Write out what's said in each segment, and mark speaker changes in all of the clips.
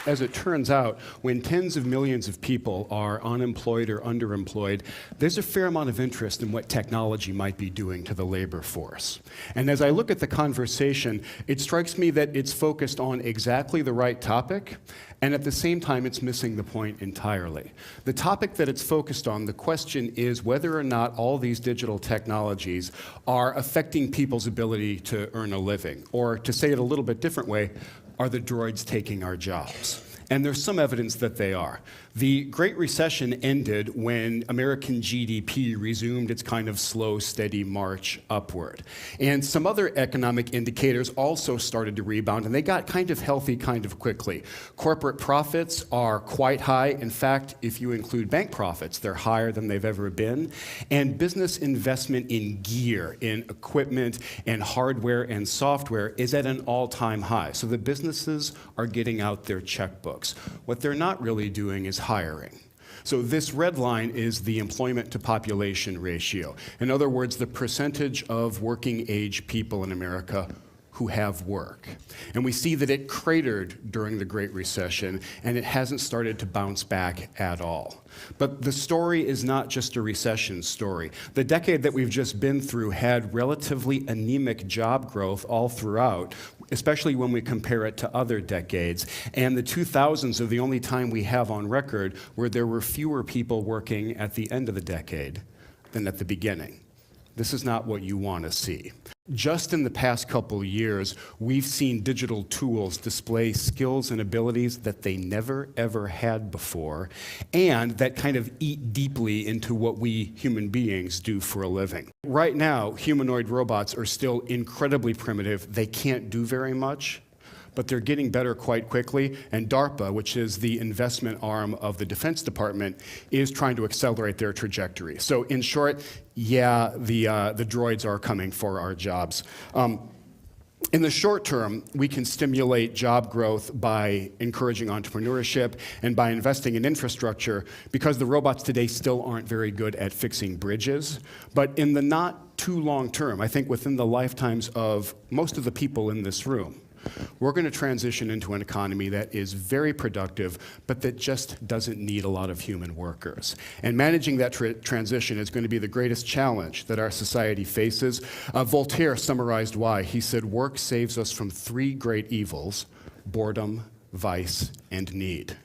Speaker 1: As it turns out, when tens of millions of people are unemployed or underemployed, there's a fair amount of interest in what technology might be doing to the labor force. And as I look at the conversation, it strikes me that it's focused on exactly the right topic, and at the same time, it's missing the point entirely. The topic that it's focused on, the question is whether or not all these digital technologies are affecting people's ability to earn a living. Or to say it a little bit different way, are the droids taking our jobs? And there's some evidence that they are. The Great Recession ended when American GDP resumed its kind of slow, steady march upward. And some other economic indicators also started to rebound, and they got kind of healthy kind of quickly. Corporate profits are quite high. In fact, if you include bank profits, they're higher than they've ever been. And business investment in gear, in equipment, and hardware and software is at an all-time high. So the businesses are getting out their checkbooks. What they're not really doing is hiring. So this red line is the employment to population ratio. In other words, the percentage of working age people in America who have work. And we see that it cratered during the Great Recession, and it hasn't started to bounce back at all. But the story is not just a recession story. The decade that we've just been through had relatively anemic job growth all throughout, especially when we compare it to other decades. And the 2000s are the only time we have on record where there were fewer people working at the end of the decade than at the beginning. This is not what you want to see. Just in the past couple of years, we've seen digital tools display skills and abilities that they never, ever had before, and that kind of eat deeply into what we human beings do for a living. Right now, humanoid robots are still incredibly primitive. They can't do very much, but they're getting better quite quickly, and DARPA, which is the investment arm of the Defense Department, is trying to accelerate their trajectory. So in short, yeah, the droids are coming for our jobs. In the short term, we can stimulate job growth by encouraging entrepreneurship and by investing in infrastructure, because the robots today still aren't very good at fixing bridges. But in the not too long term, I think within the lifetimes of most of the people in this room, we're going to transition into an economy that is very productive, but that just doesn't need a lot of human workers. And managing that transition is going to be the greatest challenge that our society faces. Voltaire summarized why. He said, "Work saves us from three great evils: boredom, vice, and need."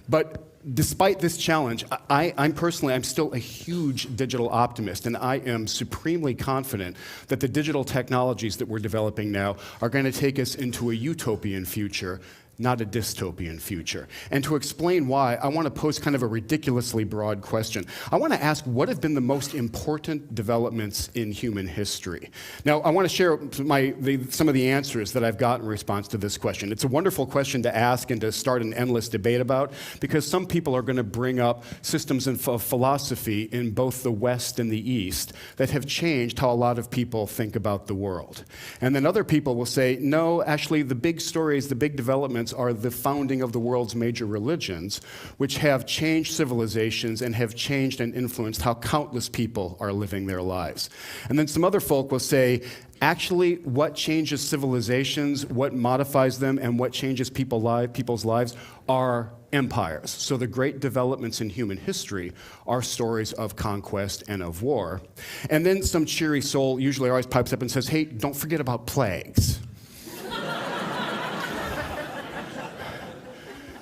Speaker 1: But despite this challenge, I'm still a huge digital optimist, and I am supremely confident that the digital technologies that we're developing now are going to take us into a utopian future, not a dystopian future. And to explain why, I want to pose kind of a ridiculously broad question. I want to ask, what have been the most important developments in human history? Now, I want to share some of the answers that I've got in response to this question. It's a wonderful question to ask and to start an endless debate about, because some people are going to bring up systems of philosophy in both the West and the East that have changed how a lot of people think about the world. And then other people will say, no, actually, the big stories, the big developments are the founding of the world's major religions, which have changed civilizations and have changed and influenced how countless people are living their lives. And then some other folk will say, actually, what changes civilizations, what modifies them, and what changes people's lives are empires. So the great developments in human history are stories of conquest and of war. And then some cheery soul usually always pipes up and says, hey, don't forget about plagues.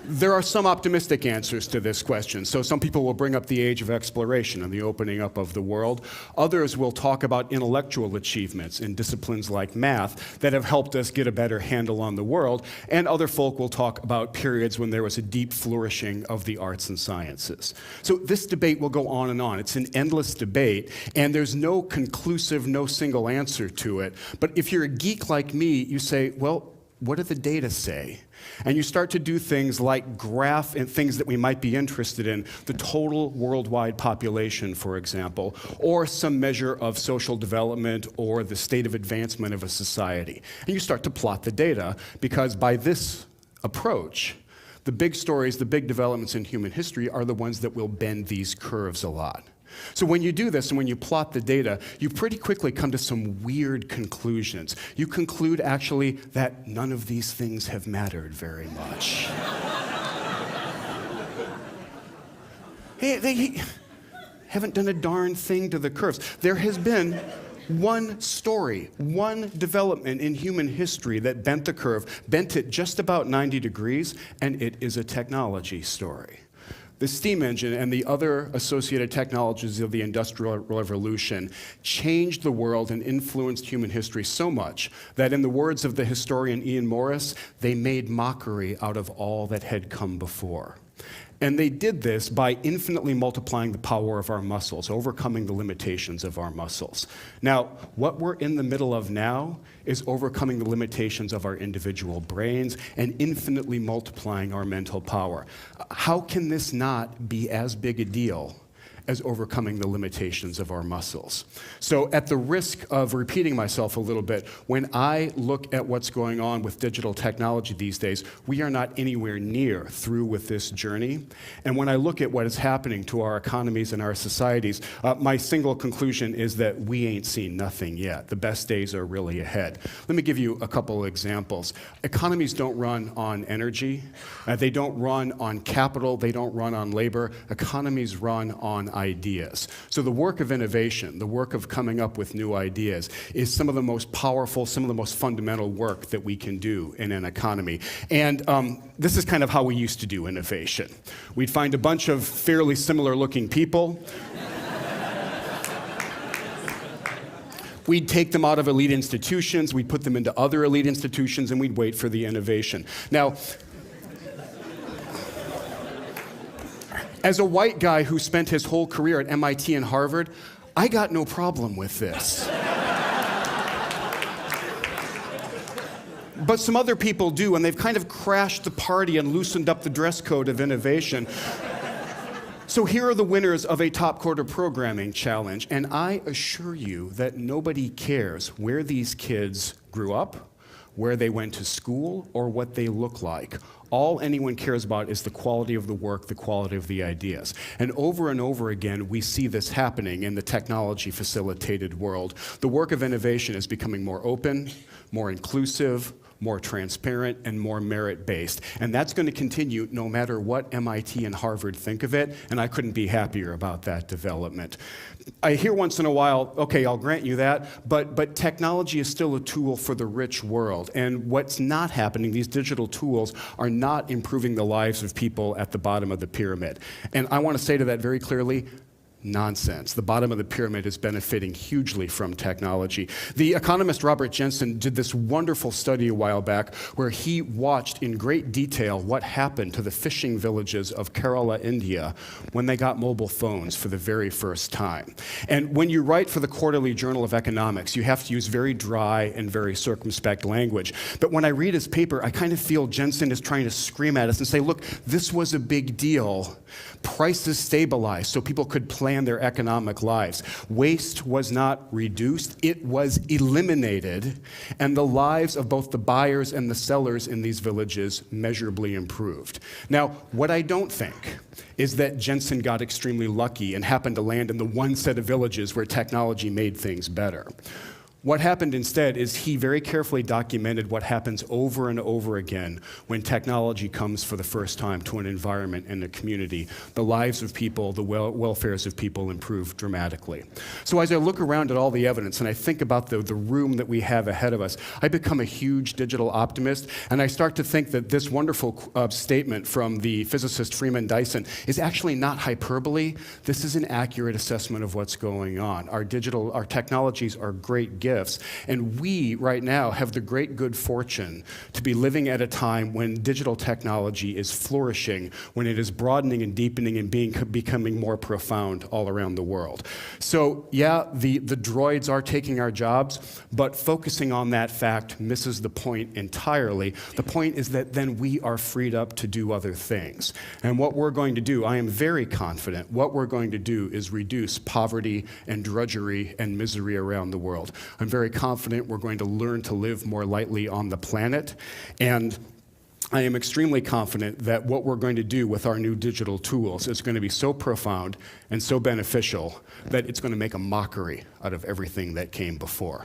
Speaker 1: There are some optimistic answers to this question. So some people will bring up the age of exploration and the opening up of the world. Others will talk about intellectual achievements in disciplines like math that have helped us get a better handle on the world. And other folk will talk about periods when there was a deep flourishing of the arts and sciences. So this debate will go on and on. It's an endless debate, and there's no conclusive, no single answer to it. But if you're a geek like me, you say, well, what do the data say? And you start to do things like graph and things that we might be interested in, the total worldwide population, for example, or some measure of social development or the state of advancement of a society. And you start to plot the data, because by this approach, the big stories, the big developments in human history are the ones that will bend these curves a lot. So when you do this and when you plot the data, you pretty quickly come to some weird conclusions. You conclude, actually, that none of these things have mattered very much. They haven't done a darn thing to the curves. There has been one story, one development in human history that bent the curve, bent it just about 90 degrees, and it is a technology story. The steam engine and the other associated technologies of the Industrial Revolution changed the world and influenced human history so much that, in the words of the historian Ian Morris, they made mockery out of all that had come before. And they did this by infinitely multiplying the power of our muscles, overcoming the limitations of our muscles. Now, what we're in the middle of now is overcoming the limitations of our individual brains and infinitely multiplying our mental power. How can this not be as big a deal as overcoming the limitations of our muscles? So at the risk of repeating myself a little bit, when I look at what's going on with digital technology these days, we are not anywhere near through with this journey. And when I look at what is happening to our economies and our societies, my single conclusion is that we ain't seen nothing yet. The best days are really ahead. Let me give you a couple examples. Economies don't run on energy. They don't run on capital. They don't run on labor. Economies run on ideas. So the work of innovation, the work of coming up with new ideas, is some of the most powerful, some of the most fundamental work that we can do in an economy. And this is kind of how we used to do innovation. We'd find a bunch of fairly similar looking people. We'd take them out of elite institutions, we'd put them into other elite institutions, and we'd wait for the innovation. Now, as a white guy who spent his whole career at MIT and Harvard, I got no problem with this. But some other people do, and they've kind of crashed the party and loosened up the dress code of innovation. So here are the winners of a top quarter programming challenge, and I assure you that nobody cares where these kids grew up, where they went to school, or what they look like. All anyone cares about is the quality of the work, the quality of the ideas. And over again, we see this happening in the technology-facilitated world. The work of innovation is becoming more open, more inclusive, more transparent, and more merit-based. And that's going to continue no matter what MIT and Harvard think of it, and I couldn't be happier about that development. I hear once in a while, okay, I'll grant you that, but technology is still a tool for the rich world. And what's not happening, these digital tools are not improving the lives of people at the bottom of the pyramid. And I want to say to that very clearly, nonsense. The bottom of the pyramid is benefiting hugely from technology. The economist Robert Jensen did this wonderful study a while back where he watched in great detail what happened to the fishing villages of Kerala, India, when they got mobile phones for the very first time. And when you write for the Quarterly Journal of Economics, you have to use very dry and very circumspect language. But when I read his paper, I kind of feel Jensen is trying to scream at us and say, look, this was a big deal. Prices stabilized so people could plan their economic lives. Waste was not reduced, it was eliminated, and the lives of both the buyers and the sellers in these villages measurably improved. Now, what I don't think is that Jensen got extremely lucky and happened to land in the one set of villages where technology made things better. What happened instead is he very carefully documented what happens over and over again when technology comes for the first time to an environment and a community. The lives of people, the welfares of people improve dramatically. So as I look around at all the evidence and I think about the room that we have ahead of us, I become a huge digital optimist, and I start to think that this wonderful statement from the physicist Freeman Dyson is actually not hyperbole. This is an accurate assessment of what's going on. Our technologies are great gifts. And we, right now, have the great good fortune to be living at a time when digital technology is flourishing, when it is broadening and deepening and becoming more profound all around the world. So, yeah, the droids are taking our jobs, but focusing on that fact misses the point entirely. The point is that then we are freed up to do other things. And what we're going to do, I am very confident, what we're going to do is reduce poverty and drudgery and misery around the world. I'm very confident we're going to learn to live more lightly on the planet, and I am extremely confident that what we're going to do with our new digital tools is going to be so profound and so beneficial that it's going to make a mockery out of everything that came before.